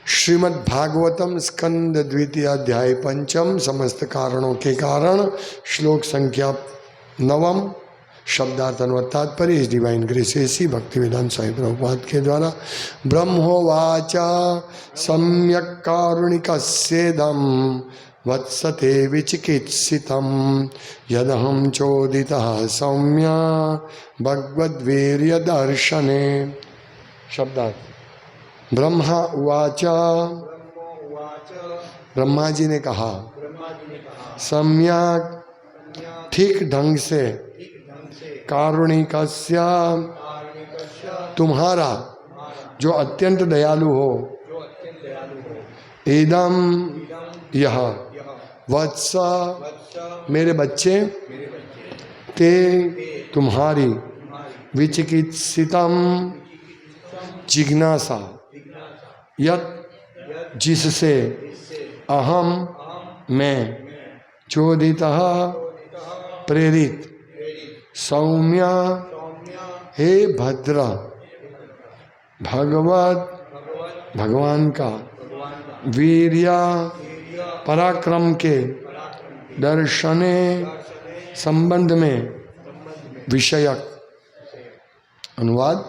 श्रीमद् भागवतम स्कंद द्वितीय अध्याय पंचम समस्त कारणों के कारण श्लोक संख्या 9 शब्दार्थ अनुवाद तात्पर्य इस डिवाइन ग्रेस एसी भक्ति वेदांत स्वामी प्रभुपाद के द्वारा ब्रह्मोवाचा सम्यक कारुणिकस्येदं वत्सते विचिकित्सितं यदहं चोदितः सौम्य भगवद्वीर्य दर्शने। शब्दार्थ ब्रह्मा उवाचा ब्रह्मा जी ने कहा सम्यक ठीक ढंग से कारुणिकस्य तुम्हारा जो अत्यंत दयालु हो इदम यह वत्स मेरे बच्चे ते तुम्हारी विचिकित्सितम जिज्ञासा यत जिससे अहम मैं चोदितः प्रेरित सौम्य हे भद्र भगवत भगवान का वीर्य पराक्रम के दर्शने संबंध में विषयक। अनुवाद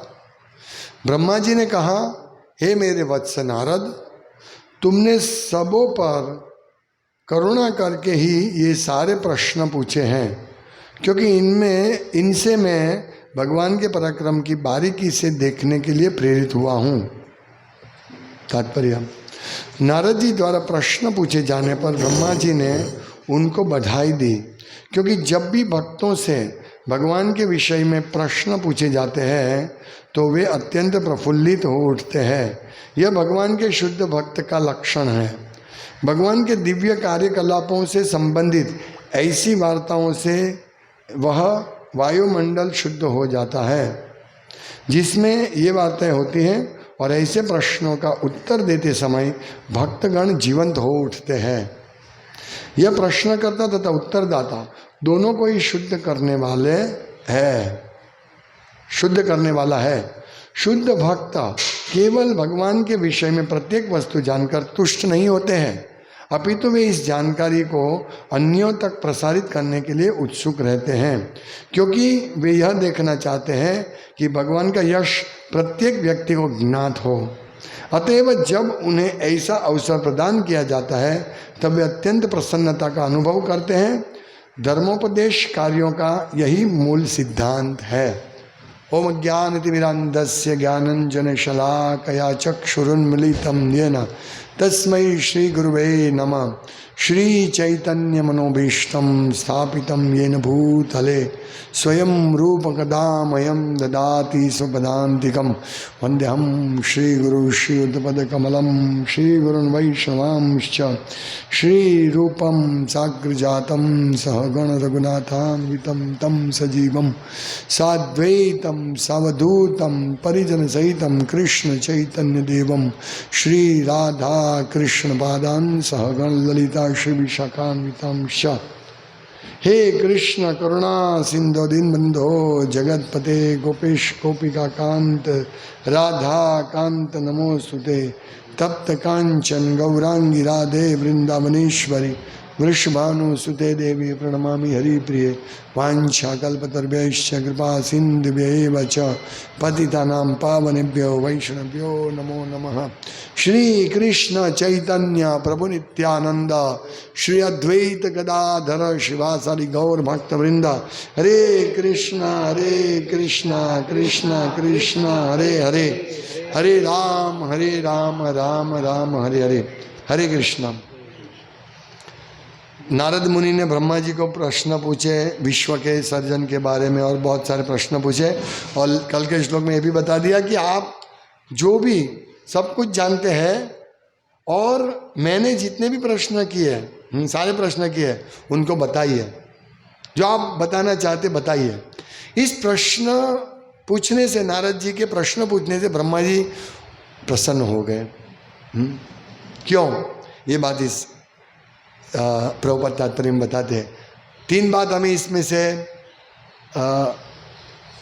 ब्रह्मा जी ने कहा हे मेरे वत्स नारद, तुमने सबों पर करुणा करके ही ये सारे प्रश्न पूछे हैं, क्योंकि इनसे मैं भगवान के पराक्रम की बारीकी से देखने के लिए प्रेरित हुआ हूँ। तात्पर्य नारद जी द्वारा प्रश्न पूछे जाने पर ब्रह्मा जी ने उनको बधाई दी, क्योंकि जब भी भक्तों से भगवान के विषय में प्रश्न पूछे जाते हैं तो वे अत्यंत प्रफुल्लित हो उठते हैं। यह भगवान के शुद्ध भक्त का लक्षण है। भगवान के दिव्य कार्यकलापों से संबंधित ऐसी वार्ताओं से वह वायुमंडल शुद्ध हो जाता है जिसमें ये वार्ताएं होती हैं, और ऐसे प्रश्नों का उत्तर देते समय भक्तगण जीवंत हो उठते हैं। यह प्रश्नकर्ता तथा उत्तरदाता दोनों को ही शुद्ध करने वाला है। शुद्ध भक्त केवल भगवान के विषय में प्रत्येक वस्तु जानकर तुष्ट नहीं होते हैं, अपितु वे इस जानकारी को अन्यों तक प्रसारित करने के लिए उत्सुक रहते हैं, क्योंकि वे यह देखना चाहते हैं कि भगवान का यश प्रत्येक व्यक्ति को ज्ञात हो। अतएव जब उन्हें ऐसा अवसर प्रदान किया जाता है तब वे अत्यंत प्रसन्नता का अनुभव करते हैं। धर्मोपदेश कार्यों का यही मूल सिद्धांत है। ओम ज्ञानतिमिरान्धस्य ज्ञानंजनशलाकया चक्षुरुन्मीलितं येन तस्मै श्री गुरुवे नमः। श्री चैतन्य मनोभीष्टं स्थापितं येन भूतले स्वयं रूपकदामयं ददाति स्वपदान्तिकं। वन्देऽहं श्रीगुरु श्रीयुतपदकमलं श्रीगुरुन् वैष्णवांश्च श्रीरूपं साग्रजातं सहगण रघुनाथान्वितं तं सजीवं साद्वैतं सावधूतं परिजनसहितं कृष्ण चैतन्यदेवं श्रीराधा कृष्णपादान् सहगण ललिता श्री विशाखान्वितांश्च। हे कृष्ण करुणा सिंधु दीनबंधो जगतपते गोपेश गोपिका कांत राधा कांत नमोस्तुते। तप्त कांचन गौरांगी राधे वृंदावनेश्वरी वृषभानुसुते देवी प्रणमामि हरिप्रिये। वाञ्छाकल्पतरुभ्यश्च कृपा सिन्धुभ्येव च पतितानां पावनेभ्यो वैष्णवेभ्यो नमो नमः। श्री कृष्ण चैतन्य प्रभु नित्यानंद श्री अद्वैत गदाधर शिवासादि गौर भक्त वृंद। हरे कृष्ण कृष्ण कृष्ण हरे हरे, हरे राम राम राम हरे हरे। हरे कृष्ण। नारद मुनि ने ब्रह्मा जी को प्रश्न पूछे विश्व के सर्जन के बारे में, और बहुत सारे प्रश्न पूछे, और कल के श्लोक में ये भी बता दिया कि आप जो भी सब कुछ जानते हैं, और मैंने जितने भी प्रश्न किए सारे प्रश्न किए उनको बताइए, जो आप बताना चाहते बताइए। इस प्रश्न पूछने से, नारद जी के प्रश्न पूछने से ब्रह्मा जी प्रसन्न हो गए। क्यों? ये बात इस प्रभुपाद तात्पर्य में बताते हैं। 3 बात हमें इसमें से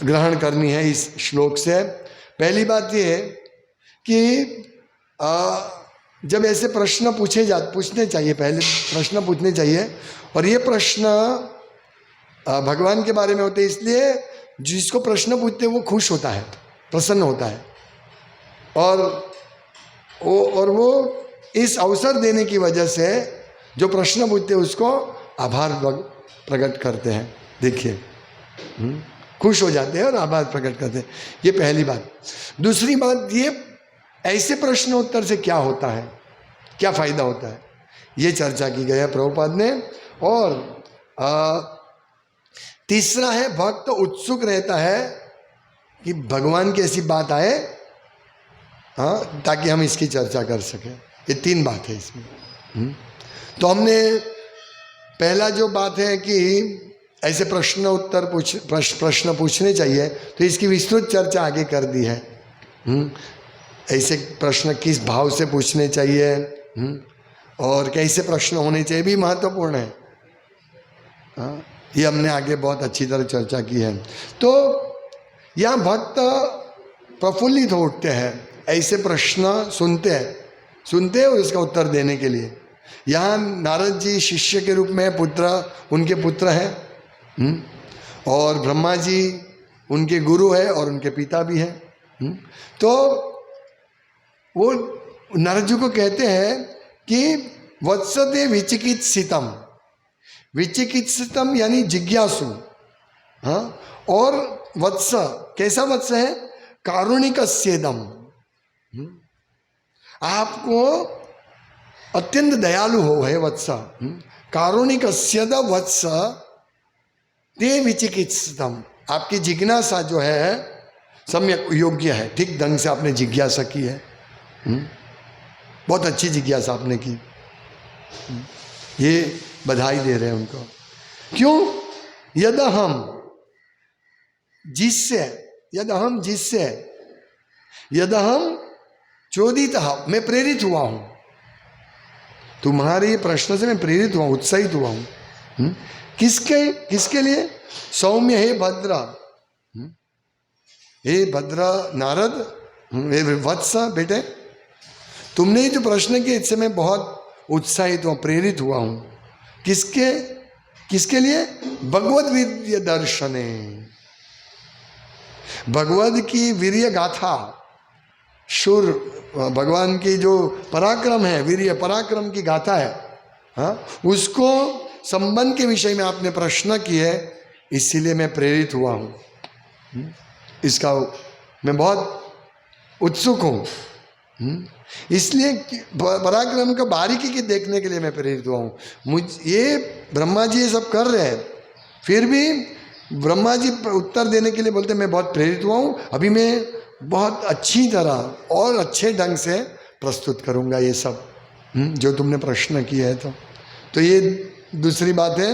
ग्रहण करनी है इस श्लोक से। पहली बात ये है कि जब ऐसे प्रश्न पूछने चाहिए, पहले प्रश्न पूछने चाहिए, और ये प्रश्न भगवान के बारे में होते हैं, इसलिए जिसको प्रश्न पूछते हैं वो खुश होता है, प्रसन्न होता है, और वो इस अवसर देने की वजह से जो प्रश्न पूछते हैं उसको आभार प्रकट करते हैं। देखिए, खुश हो जाते हैं और आभार प्रकट करते हैं। ये पहली बात। दूसरी बात, ये ऐसे प्रश्न उत्तर से क्या होता है, क्या फायदा होता है, ये चर्चा की गई है प्रभुपाद ने। और तीसरा है, भक्त उत्सुक रहता है कि भगवान की ऐसी बात आए, हाँ, ताकि हम इसकी चर्चा कर सकें। ये 3 बात है इसमें। तो हमने पहला जो बात है कि ऐसे प्रश्न पूछने चाहिए, तो इसकी विस्तृत चर्चा आगे कर दी है। ऐसे प्रश्न किस भाव से पूछने चाहिए, और कैसे प्रश्न होने चाहिए भी महत्वपूर्ण है। हाँ, ये हमने आगे बहुत अच्छी तरह चर्चा की है। तो यहाँ भक्त प्रफुल्लित हो उठते हैं, ऐसे प्रश्न सुनते हैं और इसका उत्तर देने के लिए। यहाँ नारद जी शिष्य के रूप में उनके पुत्र हैं, और ब्रह्मा जी उनके गुरु है और उनके पिता भी हैं। तो वो नारद जी को कहते हैं कि वत्सते विचिकित्सितम यानी जिज्ञासु। हाँ, और वत्स कैसा वत्स है, कारुणिकस्येदम, आपको अत्यंत दयालु हो है वत्स। कारुणिकस्यद वत्स ते विचिकित्सितम, आपकी जिज्ञासा जो है सम्यक योग्य है, ठीक ढंग से आपने जिज्ञासा की है। बहुत अच्छी जिज्ञासा आपने की। ये बधाई दे रहे हैं उनको। क्यों? यदहम चोदित, मैं प्रेरित हुआ हूं, तुम्हारे प्रश्न से मैं प्रेरित हुआ, उत्साहित हुआ हूं। किसके लिए? सौम्य हे भद्र नारद, हे वत्स बेटे, तुमने ही जो प्रश्न किए इससे मैं बहुत उत्साहित हुआ, प्रेरित हुआ हूं। किसके लिए? भगवद वीर्य दर्शने, भगवद की वीर्य गाथा, शूर भगवान की जो पराक्रम है, वीर्य पराक्रम की गाथा है, हाँ, उसको संबंध के विषय में आपने प्रश्न किए, इसीलिए मैं प्रेरित हुआ हूँ। इसका मैं बहुत उत्सुक हूँ, इसलिए पराक्रम का बारीकी की देखने के लिए मैं प्रेरित हुआ हूँ। ये ब्रह्मा जी ये सब कर रहे हैं, फिर भी ब्रह्मा जी उत्तर देने के लिए बोलते मैं बहुत प्रेरित हुआ हूँ, अभी मैं बहुत अच्छी तरह और अच्छे ढंग से प्रस्तुत करूँगा ये सब जो तुमने प्रश्न किए है। तो ये दूसरी बात है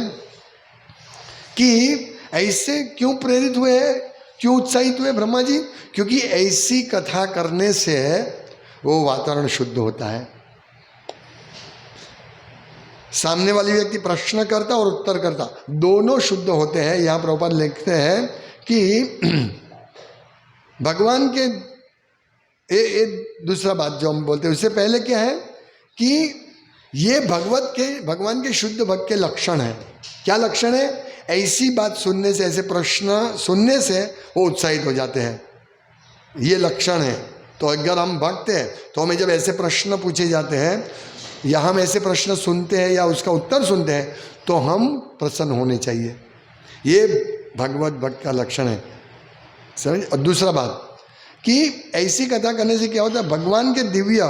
कि ऐसे क्यों प्रेरित हुए, क्यों उत्साहित हुए ब्रह्मा जी? क्योंकि ऐसी कथा करने से वो वातावरण शुद्ध होता है। सामने वाली व्यक्ति प्रश्न करता और उत्तर करता, दोनों शुद्ध होते हैं। यहाँ प्रभुपाद लिखते हैं कि भगवान के दूसरा बात जो हम बोलते हैं उससे पहले क्या है कि ये भगवान के शुद्ध भक्त के लक्षण है। क्या लक्षण है? ऐसी बात सुनने से, ऐसे प्रश्न सुनने से वो उत्साहित हो जाते हैं, ये लक्षण है। तो अगर हम भक्त हैं तो हमें जब ऐसे प्रश्न पूछे जाते हैं या हम ऐसे प्रश्न सुनते हैं या उसका उत्तर सुनते हैं तो हम प्रसन्न होने चाहिए। ये भगवत भक्त का लक्षण है, समझ। और दूसरा बात कि ऐसी कथा करने से क्या होता है, भगवान के दिव्य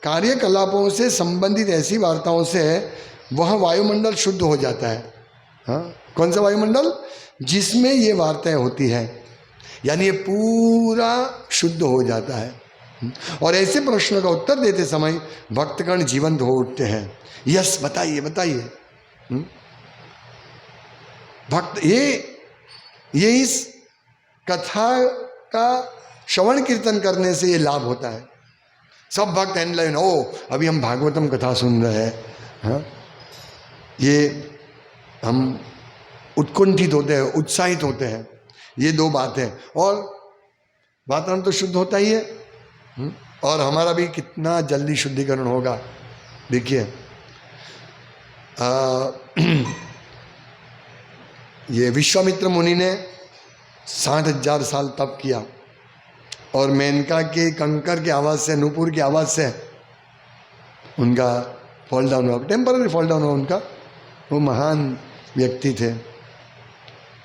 कार्यकलापों से संबंधित ऐसी वार्ताओं से वह वायुमंडल शुद्ध हो जाता है। हाँ, कौन सा वायुमंडल? जिसमें ये वार्ताएं होती हैं, यानी ये पूरा शुद्ध हो जाता है। और ऐसे प्रश्नों का उत्तर देते समय भक्तगण जीवंत हो उठते हैं। यस, बताइए बताइए। भक्त ये इस कथा का श्रवण कीर्तन करने से ये लाभ होता है। सब भक्त एनलाइन, ओ अभी हम भागवतम कथा सुन रहे हैं, हाँ, ये हम उत्कुंठित होते हैं, उत्साहित होते हैं। ये दो बातें, और वातावरण तो शुद्ध होता ही है। और हमारा भी कितना जल्दी शुद्धिकरण होगा। देखिए ये विश्वामित्र मुनि ने 60,000 साल तप किया और मेनका के कंकर की आवाज़ से, नूपुर की आवाज़ से उनका फॉल डाउन हुआ, टेम्पररी फॉल डाउन हुआ उनका। वो महान व्यक्ति थे।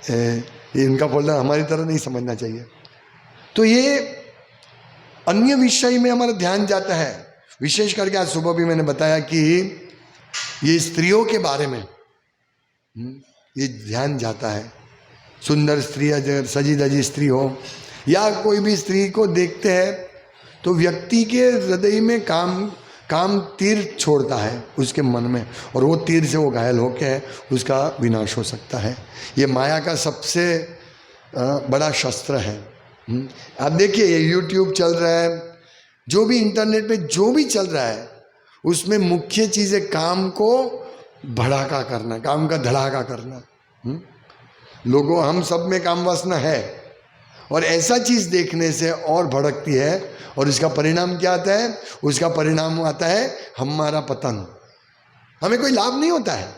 ये इनका फॉल डाउन हमारी तरह नहीं समझना चाहिए। तो ये अन्य विषय में हमारा ध्यान जाता है। विशेष करके आज सुबह भी मैंने बताया कि ये स्त्रियों के बारे में ये ध्यान जाता है। सुंदर स्त्री, अगर सजी धजी स्त्री हो या कोई भी स्त्री को देखते हैं तो व्यक्ति के हृदय में काम तीर छोड़ता है उसके मन में, और वो तीर से वो घायल होकर उसका विनाश हो सकता है। ये माया का सबसे बड़ा शस्त्र है। आप देखिए ये यूट्यूब चल रहा है, जो भी इंटरनेट पे जो भी चल रहा है उसमें मुख्य चीज़ है काम को भड़ाका करना, काम का धड़ाका करना। लोगों, हम सब में काम वासना है और ऐसा चीज़ देखने से और भड़कती है, और इसका परिणाम क्या आता है? उसका परिणाम आता है हमारा पतन। हमें कोई लाभ नहीं होता है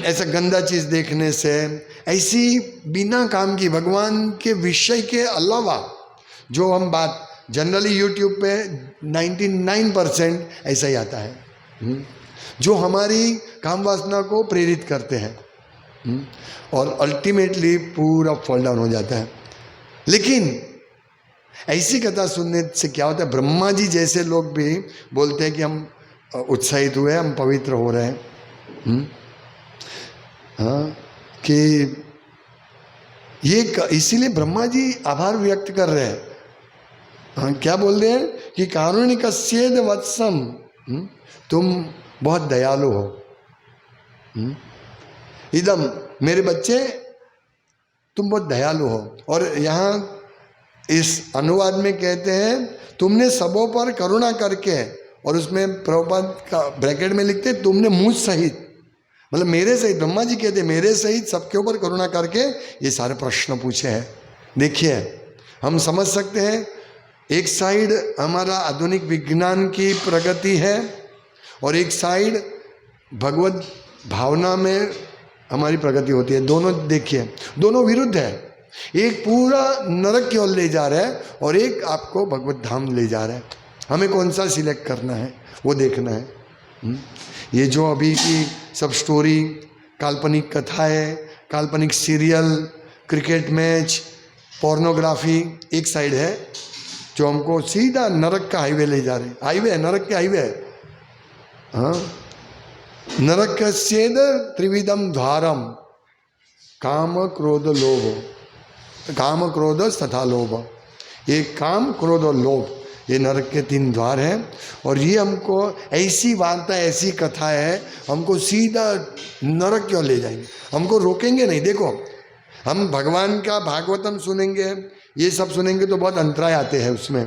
ऐसा गंदा चीज़ देखने से। ऐसी बिना काम की भगवान के विषय के अलावा जो हम बात जनरली यूट्यूब पे 99% ऐसा ही आता है जो हमारी काम वासना को प्रेरित करते हैं और अल्टीमेटली पूरा फॉल डाउन हो जाता है। लेकिन ऐसी कथा सुनने से क्या होता है? ब्रह्मा जी जैसे लोग भी बोलते हैं कि हम उत्साहित हुए, हम पवित्र हो रहे हैं। हाँ, कि ये इसीलिए ब्रह्मा जी आभार व्यक्त कर रहे हैं। हाँ, क्या बोल रहे हैं कि कारुणिकस्येद वत्सम, तुम बहुत दयालु हो। इदम, मेरे बच्चे तुम बहुत दयालु हो। और यहाँ इस अनुवाद में कहते हैं तुमने सबों पर करुणा करके, और उसमें प्रभुपाद का ब्रैकेट में लिखते तुमने मुझ सहित, मतलब मेरे सहित, ब्रह्मा जी कहते मेरे सहित सबके ऊपर करुणा करके ये सारे प्रश्न पूछे हैं। देखिए हम समझ सकते हैं, एक साइड हमारा आधुनिक विज्ञान की प्रगति है और एक साइड भगवत भावना में हमारी प्रगति होती है। दोनों देखिए, दोनों विरुद्ध है। एक पूरा नरक की ओर ले जा रहा है और एक आपको भगवत धाम ले जा रहा है। हमें कौन सा सिलेक्ट करना है वो देखना है। ये जो अभी की सब स्टोरी, काल्पनिक कथाएं, काल्पनिक सीरियल, क्रिकेट मैच, पोर्नोग्राफी एक साइड है जो हमको सीधा नरक का हाईवे ले जा रहे हैं। हाईवे है, नरक के हाईवे है। हाँ, नरक का सेद त्रिविधम द्वारम, काम क्रोध लोभ, काम क्रोध तथा लोभ। ये काम क्रोध और लोभ, ये नरक के 3 द्वार हैं। और ये हमको ऐसी वार्ता, ऐसी कथा है, हमको सीधा नरक क्यों ले जाएंगे, हमको रोकेंगे नहीं। देखो हम भगवान का भागवतम सुनेंगे, ये सब सुनेंगे तो बहुत अंतराय आते हैं उसमें।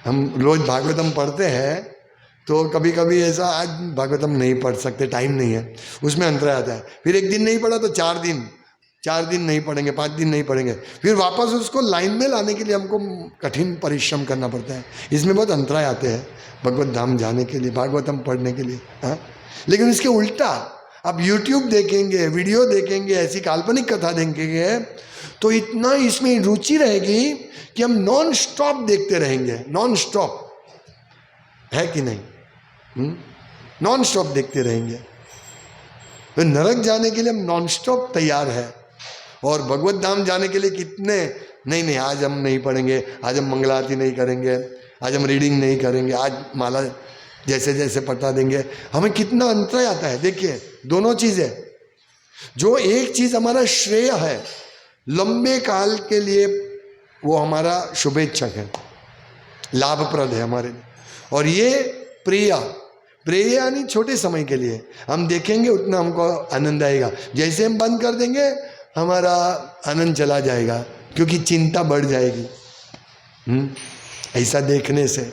हम रोज भागवतम पढ़ते हैं तो कभी कभी ऐसा आज भागवतम नहीं पढ़ सकते, टाइम नहीं है, उसमें अंतराय आता है। फिर एक दिन नहीं पढ़ा तो 4 दिन नहीं पढ़ेंगे, 5 दिन नहीं पढ़ेंगे, फिर वापस उसको लाइन में लाने के लिए हमको कठिन परिश्रम करना पड़ता है। इसमें बहुत अंतराय आते हैं भगवत धाम जाने के लिए, भागवतम पढ़ने के लिए। हाँ, लेकिन इसके उल्टा आप YouTube देखेंगे, वीडियो देखेंगे, ऐसी काल्पनिक कथा देखेंगे तो इतना इसमें रुचि रहेगी कि हम नॉन स्टॉप देखते रहेंगे। नॉन स्टॉप है कि नहीं? नॉन स्टॉप देखते रहेंगे। तो नरक जाने के लिए हम नॉन स्टॉप तैयार है, और भगवत धाम जाने के लिए कितने नहीं, आज हम नहीं पढ़ेंगे, आज हम मंगला आरती नहीं करेंगे, आज हम रीडिंग नहीं करेंगे, आज माला जैसे जैसे पढ़ता देंगे। हमें कितना अंतर आता है। देखिए दोनों चीज़ें, जो एक चीज़ हमारा श्रेय है लंबे काल के लिए, वो हमारा शुभेच्छक है, लाभप्रद है हमारे लिए, और ये प्रिय यानी छोटे समय के लिए हम देखेंगे उतना हमको आनंद आएगा। जैसे हम बंद कर देंगे हमारा आनंद चला जाएगा, क्योंकि चिंता बढ़ जाएगी। ऐसा देखने से,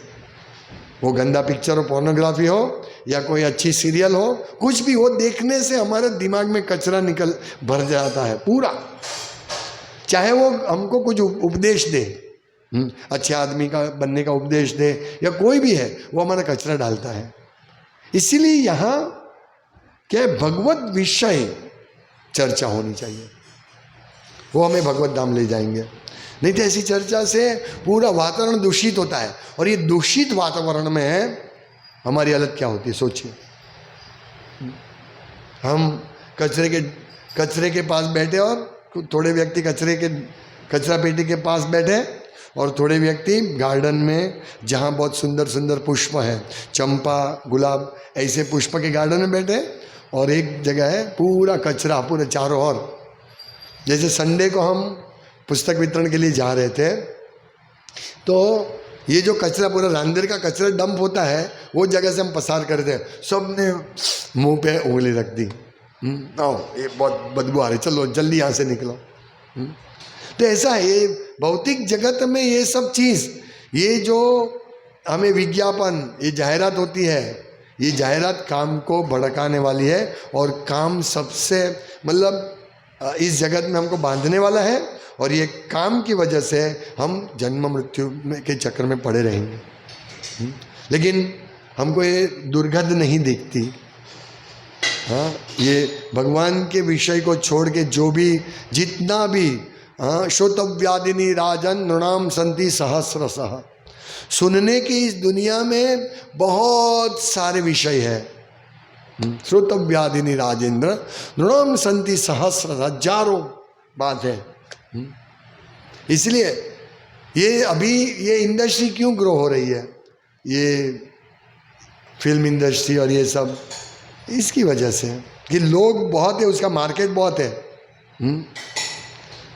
वो गंदा पिक्चर हो, पोर्नोग्राफी हो या कोई अच्छी सीरियल हो, कुछ भी हो, देखने से हमारे दिमाग में कचरा भर जाता है पूरा। चाहे वो हमको कुछ उपदेश दे, अच्छे आदमी का बनने का उपदेश दे, या कोई भी है, वो हमारा कचरा डालता है। इसीलिए यहाँ क्या भगवत विषय चर्चा होनी चाहिए, वो हमें भगवत धाम ले जाएंगे। नहीं तो ऐसी चर्चा से पूरा वातावरण दूषित होता है, और ये दूषित वातावरण में हमारी हालत क्या होती है सोचिए। हम कचरे के पास बैठे, और थोड़े व्यक्ति कचरा पेटी के पास बैठे, और थोड़े व्यक्ति गार्डन में जहाँ बहुत सुंदर सुंदर पुष्प है, चंपा, गुलाब, ऐसे पुष्प के गार्डन में बैठे, और एक जगह है पूरा कचरा, पूरे चारों ओर। जैसे संडे को हम पुस्तक वितरण के लिए जा रहे थे, तो ये जो कचरा पूरा रांदेर का कचरा डंप होता है, वो जगह से हम पसार करते हैं, सब ने मुंह पे उंगली रख दी, आओ ये बहुत बदबू आ रही, चलो जल्दी यहाँ से निकलो। तो ऐसा है ये भौतिक जगत में, ये सब चीज़, ये जो हमें विज्ञापन, ये जाहिरात होती है, ये जाहिरात काम को भड़काने वाली है, और काम सबसे मतलब इस जगत में हमको बांधने वाला है, और ये काम की वजह से हम जन्म मृत्यु के चक्कर में पड़े रहेंगे। लेकिन हमको ये दुर्गंध नहीं दिखती। हाँ, ये भगवान के विषय को छोड़ के जो भी जितना भी श्रोतव्यादिनी राजन नृणाम संति सहस्रशः, सुनने की इस दुनिया में बहुत सारे विषय है। श्रोतव्यादिनी राजेंद्र नृणाम संति सहस्र, हजारों बात है। इसलिए ये अभी ये इंडस्ट्री क्यों ग्रो हो रही है, ये फिल्म इंडस्ट्री और ये सब, इसकी वजह से कि लोग बहुत है, उसका मार्केट बहुत है।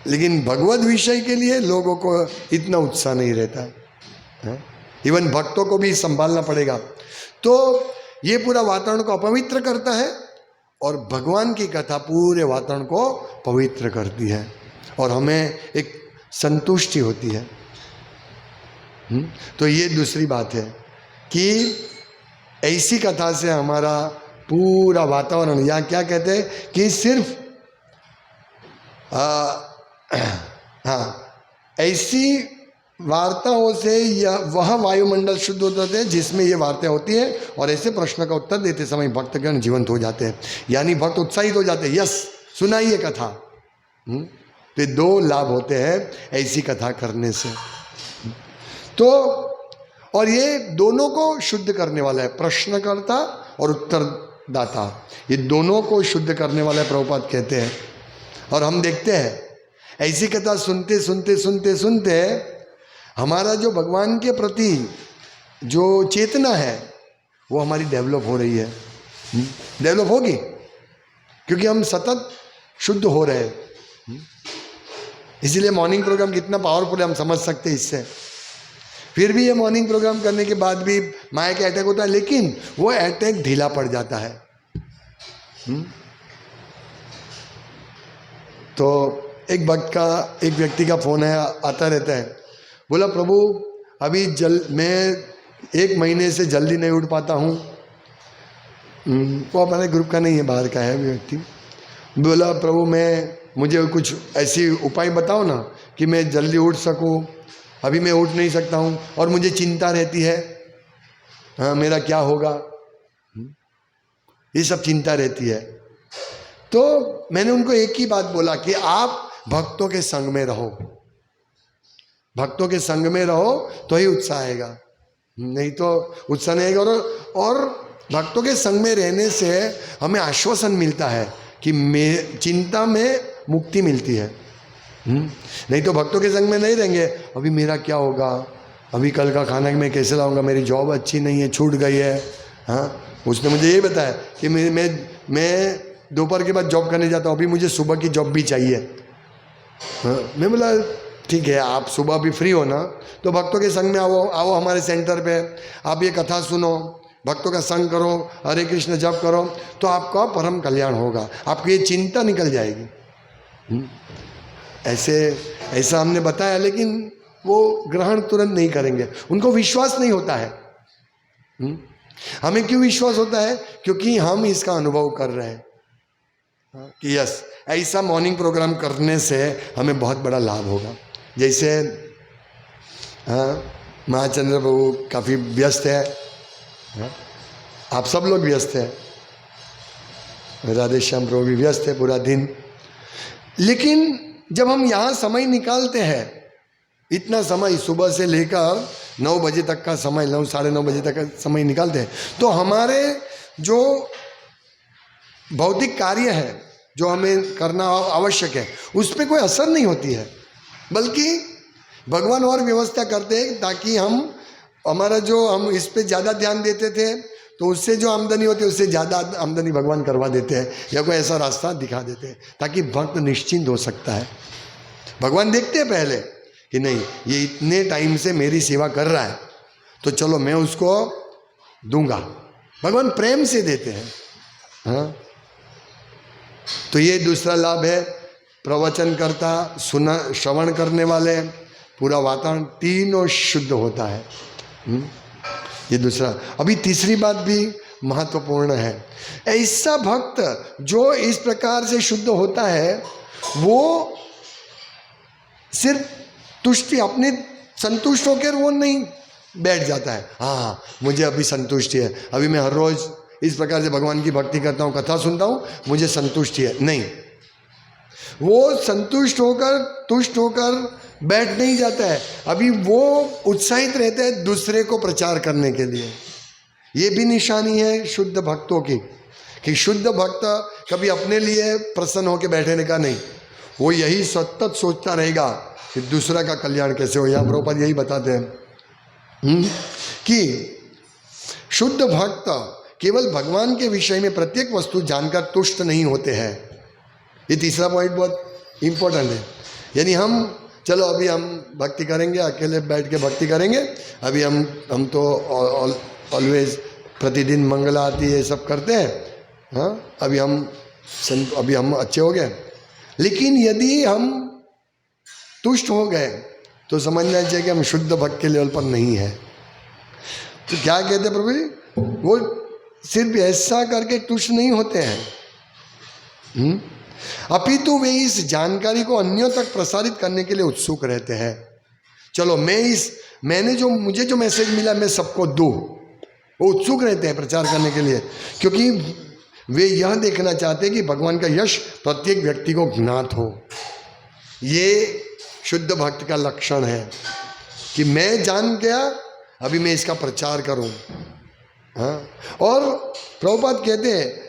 लेकिन भगवत विषय के लिए लोगों को इतना उत्साह नहीं रहता है। इवन भक्तों को भी संभालना पड़ेगा। तो ये पूरा वातावरण को अपवित्र करता है, और भगवान की कथा पूरे वातावरण को पवित्र करती है, और हमें एक संतुष्टि होती है। तो ये दूसरी बात है कि ऐसी कथा से हमारा पूरा वातावरण, या क्या कहते हैं कि सिर्फ हाँ, ऐसी वार्ताओं से वह वायुमंडल शुद्ध होते हैं जिसमें ये वार्ता होती है, और ऐसे प्रश्न का उत्तर देते समय भक्तगण जीवंत हो जाते हैं, यानी भक्त उत्साहित हो जाते हैं, यस सुनाइए कथा। तो दो लाभ होते हैं ऐसी कथा करने से। तो और ये दोनों को शुद्ध करने वाला है, प्रश्नकर्ता और उत्तरदाता, ये दोनों को शुद्ध करने वाला है, प्रभुपाद कहते हैं। और हम देखते हैं ऐसी कथा सुनते सुनते सुनते सुनते हमारा जो भगवान के प्रति जो चेतना है वो हमारी डेवलप हो रही है, डेवलप होगी, क्योंकि हम सतत शुद्ध हो रहे हैं। इसीलिए मॉर्निंग प्रोग्राम कितना पावरफुल है हम समझ सकते हैं इससे। फिर भी ये मॉर्निंग प्रोग्राम करने के बाद भी माया का अटैक होता है, लेकिन वो अटैक ढीला पड़ जाता है। तो एक भक्त का, एक व्यक्ति का फोन है, आता रहता है, बोला प्रभु अभी मैं 1 महीने से जल्दी नहीं उठ पाता हूँ। वो हमारे ग्रुप का नहीं है, बाहर का है व्यक्ति। बोला प्रभु मुझे कुछ ऐसी उपाय बताओ ना कि मैं जल्दी उठ सकूँ, अभी मैं उठ नहीं सकता हूँ और मुझे चिंता रहती है, हाँ मेरा क्या होगा, ये सब चिंता रहती है। तो मैंने उनको एक ही बात बोला कि आप भक्तों के संग में रहो, भक्तों के संग में रहो तो ही उत्साह आएगा, नहीं तो उत्साह नहीं आएगा। और भक्तों के संग में रहने से हमें आश्वासन मिलता है कि चिंता में मुक्ति मिलती है। नहीं तो भक्तों के संग में नहीं रहेंगे, अभी मेरा क्या होगा, अभी कल का खाना मैं कैसे लाऊंगा, मेरी जॉब अच्छी नहीं है, छूट गई है। हाँ, उसने मुझे ये बताया कि मैं दोपहर के बाद जॉब करने जाता हूँ, अभी मुझे सुबह की जॉब भी चाहिए। हाँ, मैं बोला ठीक है, आप सुबह भी फ्री हो ना तो भक्तों के संग में आओ हमारे सेंटर पे, आप ये कथा सुनो, भक्तों का संग करो, हरे कृष्ण जप करो, तो आपका परम कल्याण होगा, आपकी ये चिंता निकल जाएगी। ऐसा हमने बताया, लेकिन वो ग्रहण तुरंत नहीं करेंगे, उनको विश्वास नहीं होता है। हमें क्यों विश्वास होता है? क्योंकि हम इसका अनुभव कर रहे हैं। कि यस ऐसा मॉर्निंग प्रोग्राम करने से हमें बहुत बड़ा लाभ होगा। जैसे महाचंद्र प्रभु काफ़ी व्यस्त है, आप सब लोग व्यस्त हैं, राधे श्याम प्रभु भी व्यस्त है पूरा दिन, लेकिन जब हम यहाँ समय निकालते हैं, इतना समय सुबह से लेकर 9 बजे तक का समय, 9 साढ़े 9 बजे तक का समय निकालते हैं, तो हमारे जो भौतिक कार्य है जो हमें करना आवश्यक है उस पर कोई असर नहीं होती है, बल्कि भगवान और व्यवस्था करते हैं ताकि हमारा जो हम इस पे ज़्यादा ध्यान देते थे तो उससे जो आमदनी होती है उससे ज़्यादा आमदनी भगवान करवा देते हैं या कोई ऐसा रास्ता दिखा देते हैं ताकि भक्त निश्चिंत हो सकता है। भगवान देखते हैं पहले कि नहीं ये इतने टाइम से मेरी सेवा कर रहा है तो चलो मैं उसको दूंगा, भगवान प्रेम से देते हैं। हाँ, तो ये दूसरा लाभ है, प्रवचन करता, सुना, श्रवण करने वाले, पूरा वातावरण तीनों शुद्ध होता है। ये दूसरा। अभी तीसरी बात भी महत्वपूर्ण है, ऐसा भक्त जो इस प्रकार से शुद्ध होता है वो सिर्फ तुष्टि अपने संतुष्ट होकर वो नहीं बैठ जाता है, हाँ मुझे अभी संतुष्टि है, अभी मैं हर रोज इस प्रकार से भगवान की भक्ति करता हूँ, कथा सुनता हूँ, मुझे संतुष्टि है, नहीं, वो संतुष्ट होकर तुष्ट होकर बैठ नहीं जाता है, अभी वो उत्साहित रहता है दूसरे को प्रचार करने के लिए। ये भी निशानी है शुद्ध भक्तों की कि शुद्ध भक्त कभी अपने लिए प्रसन्न होकर बैठने का नहीं, वो यही सतत सोचता रहेगा कि दूसरा का कल्याण कैसे हो। यहाँ प्रभुपाद यही बताते हैं कि शुद्ध भक्त केवल भगवान के विषय में प्रत्येक वस्तु जानकर तुष्ट नहीं होते हैं। ये तीसरा पॉइंट बहुत इंपॉर्टेंट है। यानी हम चलो अभी हम भक्ति करेंगे, अकेले बैठ के भक्ति करेंगे, अभी हम तो ऑलवेज प्रतिदिन मंगला आरती ये सब करते हैं, हाँ अभी हम अच्छे हो गए, लेकिन यदि हम तुष्ट हो गए तो समझना चाहिए कि हम शुद्ध भक्त के लेवल पर नहीं है। तो क्या कहते हैं प्रभु जी, वो सिर्फ ऐसा करके तुष्ट नहीं होते हैं, अपितु वे इस जानकारी को अन्यों तक प्रसारित करने के लिए उत्सुक रहते हैं। चलो मुझे जो मैसेज मिला मैं सबको दूं, वो उत्सुक रहते हैं प्रचार करने के लिए, क्योंकि वे यह देखना चाहते हैं कि भगवान का यश प्रत्येक व्यक्ति को ज्ञात हो। ये शुद्ध भक्त का लक्षण है कि मैं जान गया, अभी मैं इसका प्रचार करूं। हाँ, और प्रभुपाद कहते हैं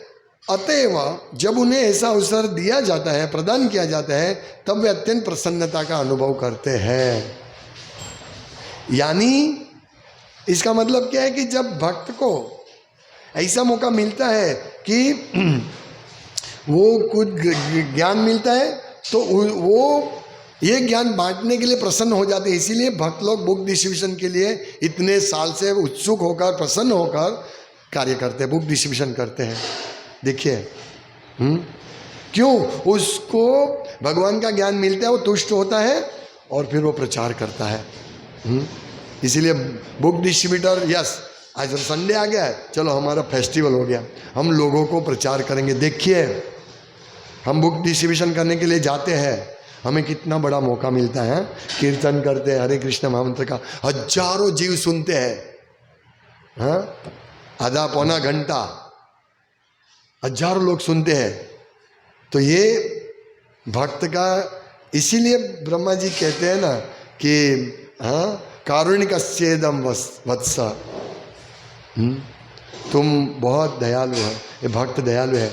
अतएव जब उन्हें ऐसा अवसर दिया जाता है, प्रदान किया जाता है, तब वे अत्यंत प्रसन्नता का अनुभव करते हैं। यानी इसका मतलब क्या है कि जब भक्त को ऐसा मौका मिलता है कि वो कुछ ज्ञान मिलता है तो वो ये ज्ञान बांटने के लिए प्रसन्न हो जाते हैं। इसीलिए भक्त लोग बुक डिस्ट्रीब्यूशन के लिए इतने साल से उत्सुक होकर, प्रसन्न होकर कार्य करते हैं, बुक डिस्ट्रीब्यूशन करते हैं। देखिए क्यों, उसको भगवान का ज्ञान मिलता है, वो तुष्ट होता है और फिर वो प्रचार करता है। इसीलिए बुक डिस्ट्रीब्यूटर, यस आज संडे आ गया है, चलो हमारा फेस्टिवल हो गया, हम लोगों को प्रचार करेंगे। देखिए हम बुक डिस्ट्रीब्यूशन करने के लिए जाते हैं, हमें कितना बड़ा मौका मिलता है, कीर्तन करते हैं, हरे कृष्ण महामंत्र का हजारों जीव सुनते हैं, हाँ आधा पौना घंटा हजारों लोग सुनते हैं। तो ये भक्त का, इसीलिए ब्रह्मा जी कहते हैं ना कि हाँ कारुणिकस्येदम वत्स, तुम बहुत दयालु है, ये भक्त दयालु है।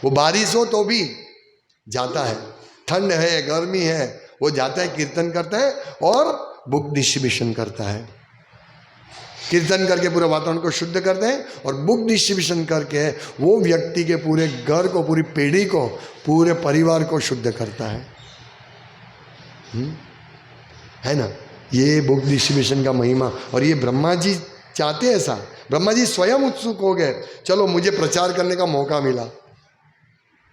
वो बारिश हो तो भी जाता है, ठंड है गर्मी है वो जाता है, कीर्तन करता है और बुक डिस्ट्रीब्यूशन करता है। कीर्तन करके पूरे वातावरण को शुद्ध करते हैं और बुक डिस्ट्रीब्यूशन करके वो व्यक्ति के पूरे घर को, पूरी पीढ़ी को, पूरे परिवार को शुद्ध करता है ना। ये बुक डिस्ट्रीब्यूशन का महिमा। और ये ब्रह्मा जी चाहते हैं ऐसा, ब्रह्मा जी स्वयं उत्सुक हो गए, चलो मुझे प्रचार करने का मौका मिला।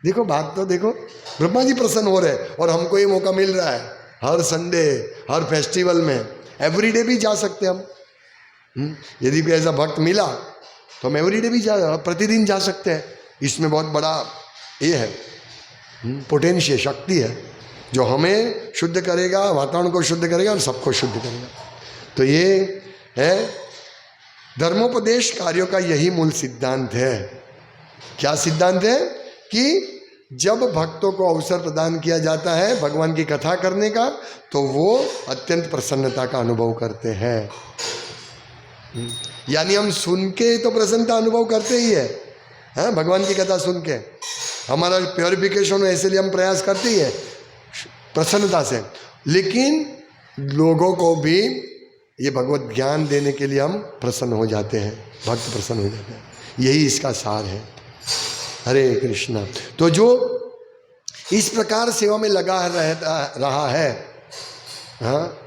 देखो बात तो देखो, ब्रह्मा जी प्रसन्न हो रहे और हमको ये मौका मिल रहा है हर संडे, हर फेस्टिवल में, एवरीडे भी जा सकते हम। यदि भी ऐसा भक्त मिला तो हम एवरीडे भी प्रतिदिन जा सकते हैं। इसमें बहुत बड़ा ये है, पोटेंशियल शक्ति है जो हमें शुद्ध करेगा, वातावरण को शुद्ध करेगा और सबको शुद्ध करेगा। तो ये है धर्मोपदेश कार्यों का यही मूल सिद्धांत है। क्या सिद्धांत है? कि जब भक्तों को अवसर प्रदान किया जाता है भगवान की कथा करने का तो वो अत्यंत प्रसन्नता का अनुभव करते हैं। यानी हम सुन के तो प्रसन्नता अनुभव करते ही है, हाँ, भगवान की कथा सुन के हमारा प्योरिफिकेशन हो, इसलिए हम प्रयास करते ही है प्रसन्नता से। लेकिन लोगों को भी ये भगवत ज्ञान देने के लिए हम प्रसन्न हो जाते हैं, भक्त प्रसन्न हो जाते हैं। यही इसका सार है। हरे कृष्णा। तो जो इस प्रकार सेवा में लगा रहा है, हाँ,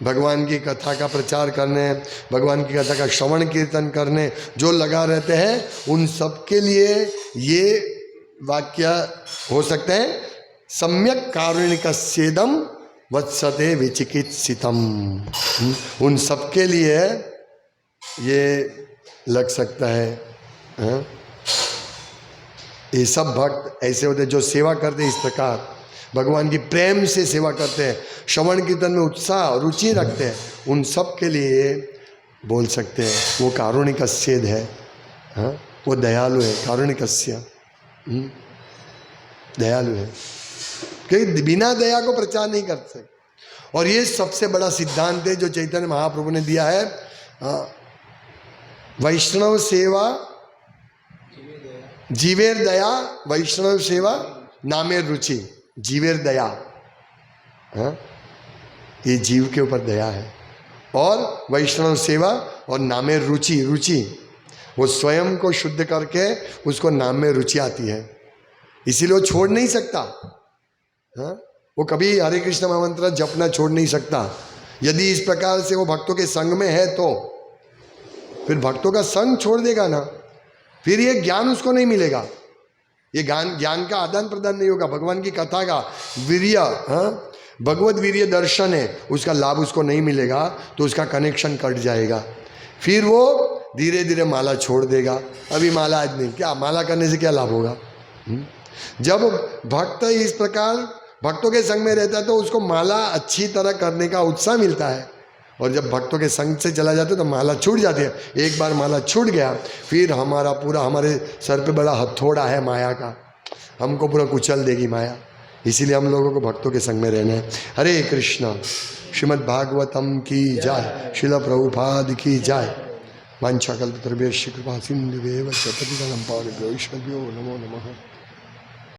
भगवान की कथा का प्रचार करने, भगवान की कथा का श्रवण कीर्तन करने जो लगा रहते हैं, उन सब के लिए ये वाक्य हो सकते हैं, सम्यक कारुणिकस्येदं वत्सते विचिकित्सितम। उन सब के लिए ये लग सकता है, हाँ? ये सब भक्त ऐसे होते हैं जो सेवा करते हैं इस प्रकार, भगवान की प्रेम से सेवा करते हैं, श्रवण कीर्तन में उत्साह रुचि रखते हैं, उन सब के लिए बोल सकते हैं वो कारुणिकस्य है, हाँ, वो दयालु है। कारुणिकस्य दयालु है, क्योंकि बिना दया को प्रचार नहीं कर सकते। और ये सबसे बड़ा सिद्धांत है जो चैतन्य महाप्रभु ने दिया है, वैष्णव सेवा जीवेर दया, वैष्णव सेवा नामेर रुचि। जीवेर दया, हाँ, ये जीव के ऊपर दया है, और वैष्णव सेवा और नामेर रुचि, रुचि वो स्वयं को शुद्ध करके उसको नाम में रुचि आती है, इसीलिए वो छोड़ नहीं सकता, हाँ, वो कभी हरे कृष्ण महामंत्र जपना छोड़ नहीं सकता। यदि इस प्रकार से वो भक्तों के संग में है तो फिर भक्तों का संग छोड़ देगा ना, फिर ये ज्ञान उसको नहीं मिलेगा, ये ज्ञान का आदान प्रदान नहीं होगा, भगवान की कथा का वीर्य, हाँ, भगवत वीर्य दर्शन है, उसका लाभ उसको नहीं मिलेगा, तो उसका कनेक्शन कट जाएगा, फिर वो धीरे धीरे माला छोड़ देगा। अभी माला आज नहीं, क्या माला करने से क्या लाभ होगा? जब भक्त इस प्रकार भक्तों के संग में रहता है तो उसको माला अच्छी तरह करने का उत्साह मिलता है, और जब भक्तों के संग से चला जाता है तो माला छूट जाती है। एक बार माला छूट गया फिर हमारा पूरा, हमारे सर पे बड़ा हथौड़ा है माया का, हमको पूरा कुचल देगी माया। इसीलिए हम लोगों को भक्तों के संग में रहना है। हरे कृष्णा। श्रीमद् भागवतम की जय, श्रील प्रभुपाद की जय। वांछाकल्पतरुभ्यश्च कृपा सिन्धुभ्येव च पतितानां पावनेभ्यो वैष्णवेभ्यो नमो नमः।